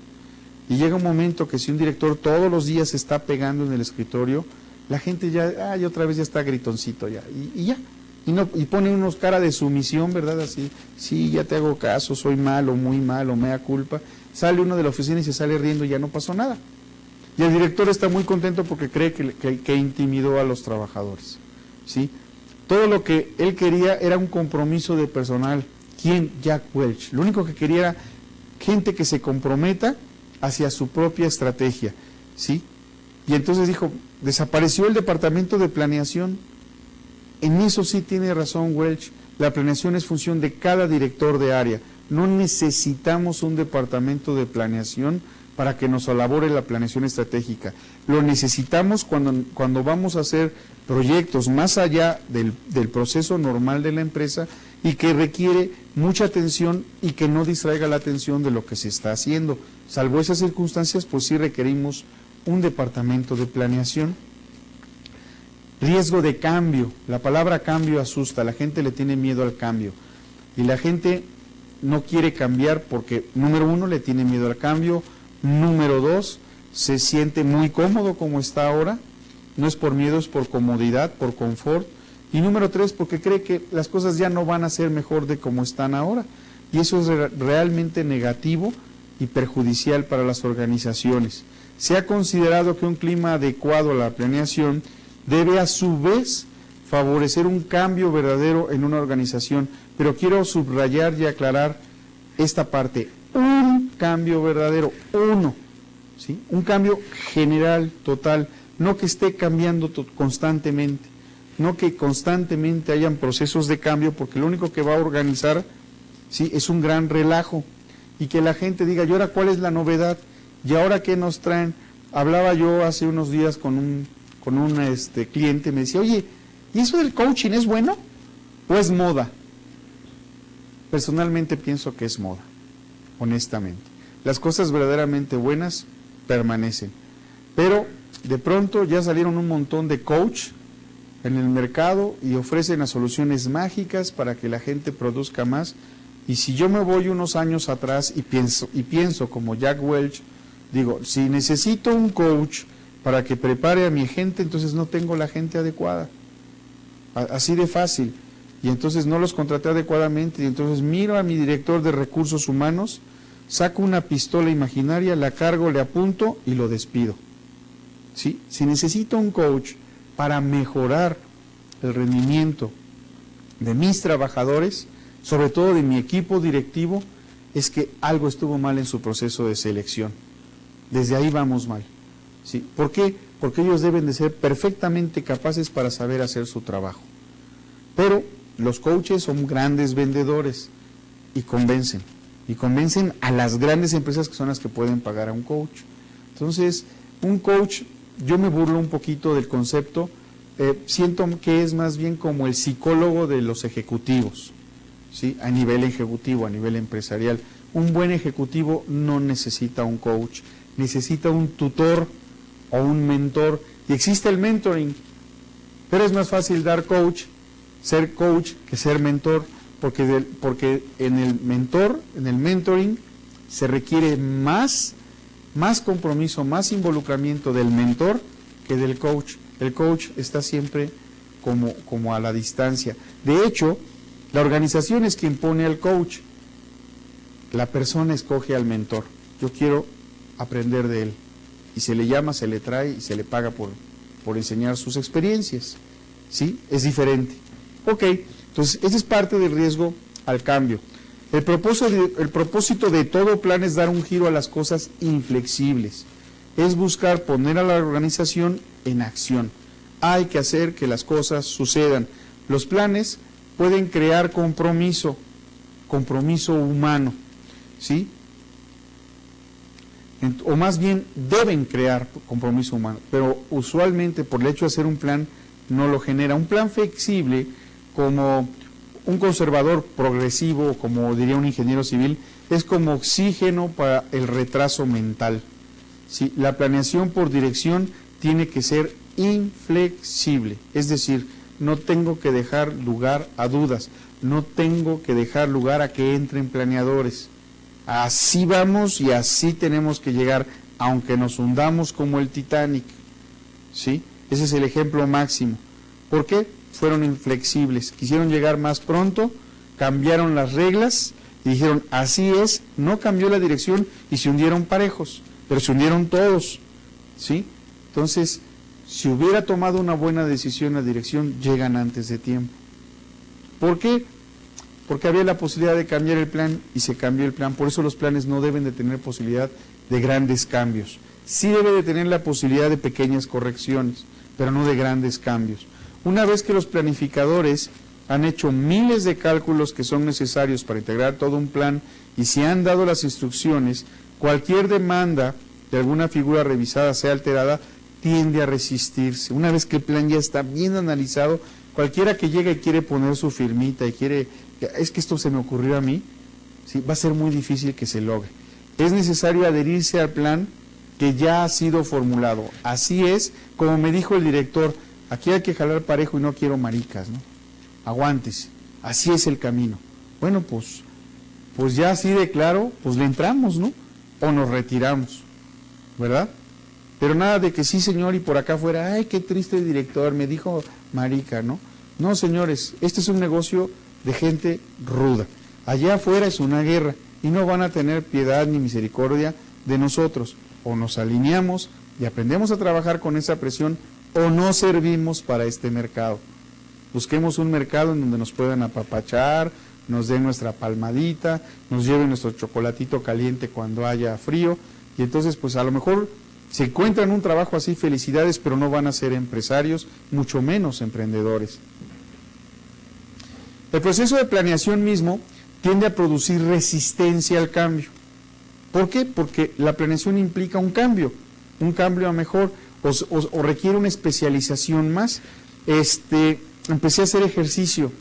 [SPEAKER 1] Y llega un momento que si un director todos los días se está pegando en el escritorio, la gente ya, y otra vez ya está gritoncito ya, y ya. Y pone unos cara de sumisión, ¿verdad? Así, sí, ya te hago caso, soy malo, muy malo, mea culpa. Sale uno de la oficina y se sale riendo y ya no pasó nada. Y el director está muy contento porque cree que intimidó a los trabajadores, ¿sí? Todo lo que él quería era un compromiso de personal. ¿Quién? Jack Welch. Lo único que quería era gente que se comprometa hacia su propia estrategia, ¿sí? Y entonces dijo, desapareció el departamento de planeación. En eso sí tiene razón Welch, la planeación es función de cada director de área. No necesitamos un departamento de planeación para que nos elabore la planeación estratégica. Lo necesitamos cuando vamos a hacer proyectos más allá del proceso normal de la empresa y que requiere mucha atención y que no distraiga la atención de lo que se está haciendo. Salvo esas circunstancias, pues sí requerimos un departamento de planeación. Riesgo de cambio. La palabra cambio asusta, la gente le tiene miedo al cambio. Y la gente no quiere cambiar porque, número uno, le tiene miedo al cambio. Número dos, se siente muy cómodo como está ahora. No es por miedo, es por comodidad, por confort. Y número tres, porque cree que las cosas ya no van a ser mejor de como están ahora. Y eso es realmente negativo y perjudicial para las organizaciones. Se ha considerado que un clima adecuado a la planeación debe a su vez favorecer un cambio verdadero en una organización, pero quiero subrayar y aclarar esta parte, un cambio verdadero, uno, ¿sí? Un cambio general, total, no que esté cambiando constantemente, no que constantemente hayan procesos de cambio, porque lo único que va a organizar, ¿sí?, es un gran relajo, y que la gente diga, ¿y ahora cuál es la novedad? ¿Y ahora qué nos traen? Hablaba yo hace unos días con un cliente, me decía, oye, ¿y eso del coaching es bueno o es moda? Personalmente pienso que es moda, honestamente. Las cosas verdaderamente buenas permanecen, pero de pronto ya salieron un montón de coach en el mercado y ofrecen las soluciones mágicas para que la gente produzca más. Y si yo me voy unos años atrás y pienso como Jack Welch, Digo, si necesito un coach para que prepare a mi gente, entonces no tengo la gente adecuada. Así de fácil. Y entonces no los contraté adecuadamente, y entonces miro a mi director de recursos humanos, saco una pistola imaginaria, la cargo, le apunto y lo despido. ¿Sí? Si necesito un coach para mejorar el rendimiento de mis trabajadores, sobre todo de mi equipo directivo, es que algo estuvo mal en su proceso de selección. Desde ahí vamos mal. ¿Sí? ¿Por qué? Porque ellos deben de ser perfectamente capaces para saber hacer su trabajo. Pero los coaches son grandes vendedores y convencen a las grandes empresas que son las que pueden pagar a un coach. Entonces, un coach, yo me burlo un poquito del concepto, siento que es más bien como el psicólogo de los ejecutivos, ¿sí? A nivel ejecutivo, a nivel empresarial. Un buen ejecutivo no necesita un coach, necesita un tutor o un mentor, y existe el mentoring, pero es más fácil ser coach que ser mentor, porque en el mentoring se requiere más compromiso, más involucramiento del mentor que del coach. El coach está siempre como a la distancia. De hecho, la organización es quien pone al coach. La persona escoge al mentor. Yo quiero aprender de él. Y se le llama, se le trae y se le paga por enseñar sus experiencias. ¿Sí? Es diferente. Ok, entonces ese es parte del riesgo al cambio. El propósito de todo plan es dar un giro a las cosas inflexibles. Es buscar poner a la organización en acción. Hay que hacer que las cosas sucedan. Los planes pueden crear compromiso humano, ¿sí? O más bien deben crear compromiso humano, pero usualmente por el hecho de hacer un plan no lo genera. Un plan flexible, como un conservador progresivo, como diría un ingeniero civil, es como oxígeno para el retraso mental. ¿Sí? La planeación por dirección tiene que ser inflexible, es decir, no tengo que dejar lugar a dudas, no tengo que dejar lugar a que entren planeadores. Así vamos y así tenemos que llegar, aunque nos hundamos como el Titanic. ¿Sí? Ese es el ejemplo máximo. ¿Por qué? Fueron inflexibles, quisieron llegar más pronto, cambiaron las reglas y dijeron, así es, no cambió la dirección y se hundieron parejos, pero se hundieron todos, ¿sí? Entonces, si hubiera tomado una buena decisión la dirección, llegan antes de tiempo. ¿Por qué? Porque había la posibilidad de cambiar el plan y se cambió el plan. Por eso los planes no deben de tener posibilidad de grandes cambios. Sí debe de tener la posibilidad de pequeñas correcciones, pero no de grandes cambios. Una vez que los planificadores han hecho miles de cálculos que son necesarios para integrar todo un plan y se han dado las instrucciones, cualquier demanda de alguna figura revisada sea alterada, tiende a resistirse. Una vez que el plan ya está bien analizado, cualquiera que llega y quiere poner su firmita y quiere, es que esto se me ocurrió a mí, ¿sí? Va a ser muy difícil que se logre. Es necesario adherirse al plan que ya ha sido formulado. Así es, como me dijo el director, aquí hay que jalar parejo y no quiero maricas, ¿no? Aguántese, así es el camino. Bueno, pues ya así de claro, pues le entramos, ¿no? O nos retiramos, ¿verdad? Pero nada de que sí, señor, y por acá afuera, ay, qué triste el director, me dijo marica, ¿no? No, señores, este es un negocio de gente ruda. Allá afuera es una guerra y no van a tener piedad ni misericordia de nosotros. O nos alineamos y aprendemos a trabajar con esa presión, o no servimos para este mercado. Busquemos un mercado en donde nos puedan apapachar, nos den nuestra palmadita, nos lleven nuestro chocolatito caliente cuando haya frío, y entonces pues a lo mejor se encuentran un trabajo así, felicidades, pero no van a ser empresarios, mucho menos emprendedores. El proceso de planeación mismo tiende a producir resistencia al cambio. ¿Por qué? Porque la planeación implica un cambio a mejor, o requiere una especialización más. Empecé a hacer ejercicio,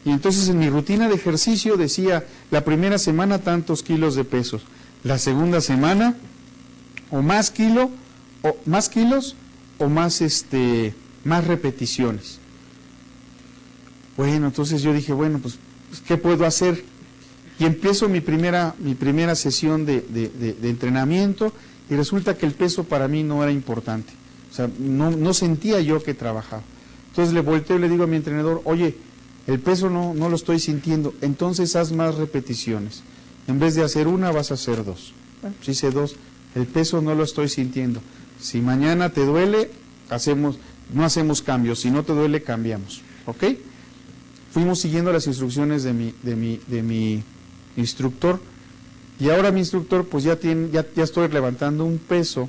[SPEAKER 1] y entonces en mi rutina de ejercicio decía, la primera semana tantos kilos de pesos, la segunda semana o más kilos o más repeticiones. Bueno, entonces yo dije, bueno, pues ¿qué puedo hacer? Y empiezo mi primera sesión de entrenamiento, y resulta que el peso para mí no era importante. O sea, no sentía yo que trabajaba. Entonces le volteo y le digo a mi entrenador, oye, el peso no lo estoy sintiendo, entonces haz más repeticiones. En vez de hacer una, vas a hacer 2. Bueno, pues hice 2, el peso no lo estoy sintiendo. Si mañana te duele, no hacemos cambios, si no te duele, cambiamos. ¿Ok? Fuimos siguiendo las instrucciones de mi instructor, y ahora mi instructor pues ya estoy levantando un peso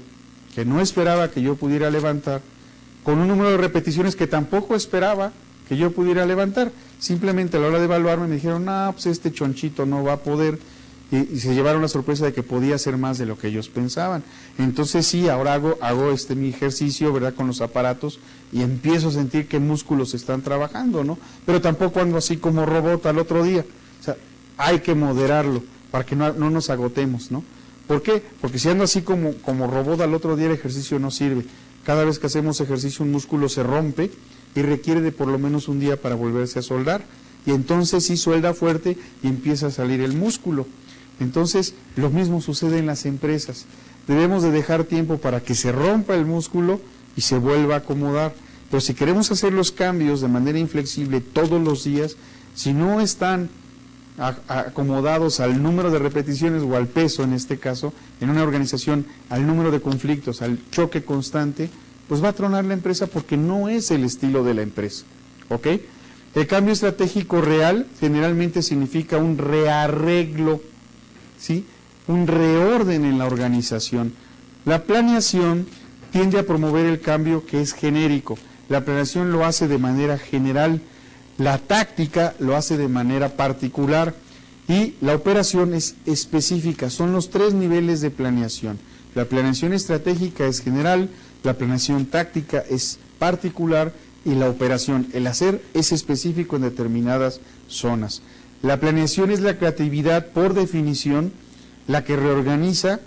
[SPEAKER 1] que no esperaba que yo pudiera levantar, con un número de repeticiones que tampoco esperaba que yo pudiera levantar. Simplemente a la hora de evaluarme me dijeron, no, pues este chonchito no va a poder, y se llevaron la sorpresa de que podía hacer más de lo que ellos pensaban. Entonces sí, ahora hago mi ejercicio, ¿verdad?, con los aparatos, y empiezo a sentir que músculos están trabajando, ¿no? Pero tampoco ando así como robot al otro día. O sea, hay que moderarlo para que no nos agotemos, ¿no? ¿Por qué? Porque si ando así como robot al otro día, el ejercicio no sirve. Cada vez que hacemos ejercicio un músculo se rompe y requiere de por lo menos un día para volverse a soldar. Y entonces sí suelda fuerte y empieza a salir el músculo. Entonces lo mismo sucede en las empresas. Debemos de dejar tiempo para que se rompa el músculo y se vuelva a acomodar. Pero si queremos hacer los cambios de manera inflexible todos los días, si no están acomodados al número de repeticiones o al peso, en este caso, en una organización, al número de conflictos, al choque constante, pues va a tronar la empresa porque no es el estilo de la empresa. ¿Ok? El cambio estratégico real generalmente significa un rearreglo, ¿sí?, un reorden en la organización. La planeación tiende a promover el cambio que es genérico. La planeación lo hace de manera general, la táctica lo hace de manera particular y la operación es específica. Son los 3 niveles de planeación. La planeación estratégica es general, la planeación táctica es particular y la operación, el hacer, es específico en determinadas zonas. La planeación es la creatividad por definición, la que reorganiza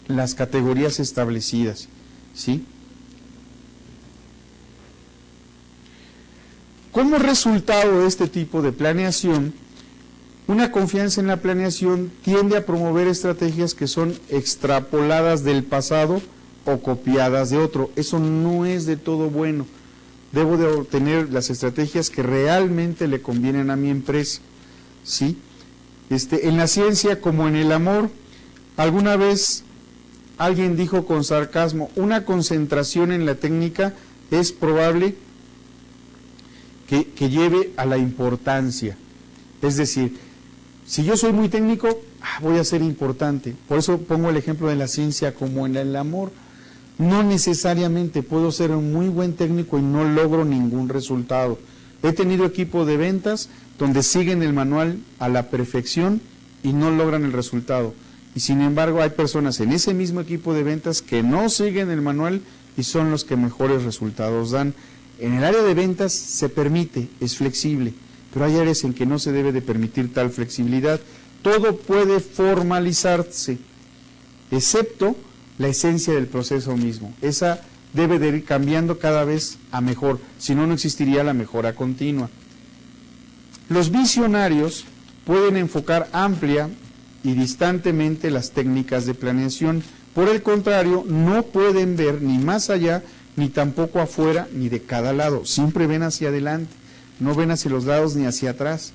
[SPEAKER 1] las categorías establecidas, ¿sí? Como resultado de este tipo de planeación, una confianza en la planeación tiende a promover estrategias que son extrapoladas del pasado o copiadas de otro. Eso no es de todo bueno. Debo de obtener las estrategias que realmente le convienen a mi empresa, ¿sí? En la ciencia como en el amor, alguna vez alguien dijo con sarcasmo, una concentración en la técnica es probable que lleve a la importancia. Es decir, si yo soy muy técnico, voy a ser importante. Por eso pongo el ejemplo de la ciencia como en el amor. No necesariamente puedo ser un muy buen técnico y no logro ningún resultado. He tenido equipo de ventas donde siguen el manual a la perfección y no logran el resultado. Y sin embargo hay personas en ese mismo equipo de ventas que no siguen el manual y son los que mejores resultados dan. En el área de ventas se permite, es flexible, pero hay áreas en que no se debe de permitir tal flexibilidad. Todo puede formalizarse, excepto la esencia del proceso mismo. Esa debe de ir cambiando cada vez a mejor, si no, no existiría la mejora continua. Los visionarios pueden enfocar amplia y distantemente las técnicas de planeación. Por el contrario, no pueden ver ni más allá, ni tampoco afuera, ni de cada lado. Siempre ven hacia adelante, no ven hacia los lados ni hacia atrás.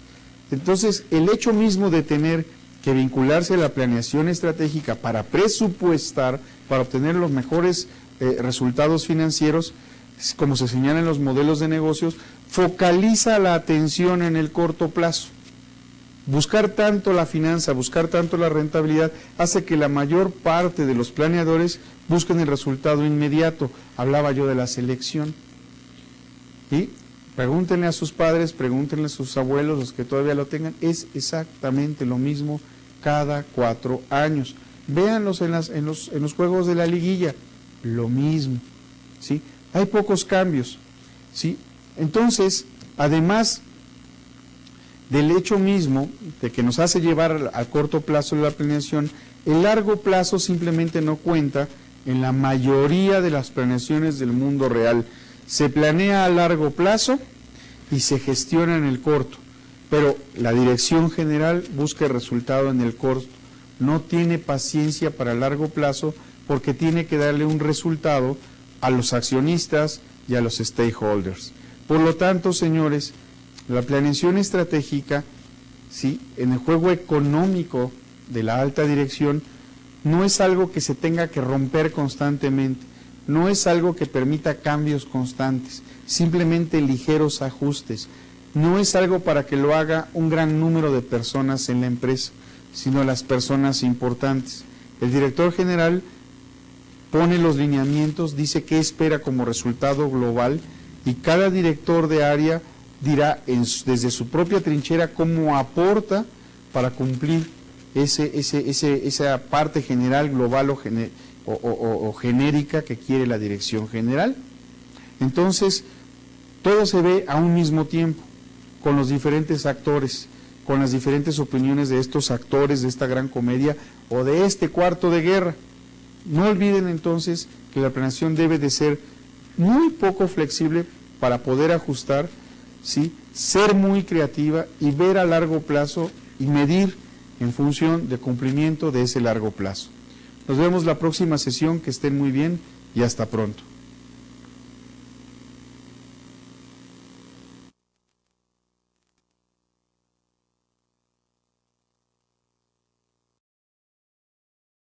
[SPEAKER 1] Entonces, el hecho mismo de tener que vincularse a la planeación estratégica para presupuestar, para obtener los mejores resultados financieros, como se señala en los modelos de negocios, focaliza la atención en el corto plazo. Buscar tanto la finanza, buscar tanto la rentabilidad, hace que la mayor parte de los planeadores busquen el resultado inmediato. Hablaba yo de la selección. Y pregúntenle a sus padres, pregúntenle a sus abuelos, los que todavía lo tengan, es exactamente lo mismo cada 4 años. Véanlos en los juegos de la liguilla, lo mismo, ¿sí? Hay pocos cambios, ¿sí? Entonces, además del hecho mismo de que nos hace llevar al corto plazo la planeación, el largo plazo simplemente no cuenta en la mayoría de las planeaciones del mundo real. Se planea a largo plazo y se gestiona en el corto, pero la dirección general busca el resultado en el corto. No tiene paciencia para largo plazo porque tiene que darle un resultado a los accionistas y a los stakeholders. Por lo tanto, señores, la planeación estratégica, ¿sí?, en el juego económico de la alta dirección, no es algo que se tenga que romper constantemente, no es algo que permita cambios constantes, simplemente ligeros ajustes, no es algo para que lo haga un gran número de personas en la empresa, sino las personas importantes. El director general pone los lineamientos, dice qué espera como resultado global y cada director de área dirá desde su propia trinchera cómo aporta para cumplir esa parte general, global o genérica que quiere la dirección general. Entonces, todo se ve a un mismo tiempo, con los diferentes actores, con las diferentes opiniones de estos actores de esta gran comedia o de este cuarto de guerra. No olviden entonces que la planeación debe de ser muy poco flexible para poder ajustar, ¿sí?, ser muy creativa y ver a largo plazo y medir en función del cumplimiento de ese largo plazo. Nos vemos la próxima sesión, que estén muy bien y hasta pronto.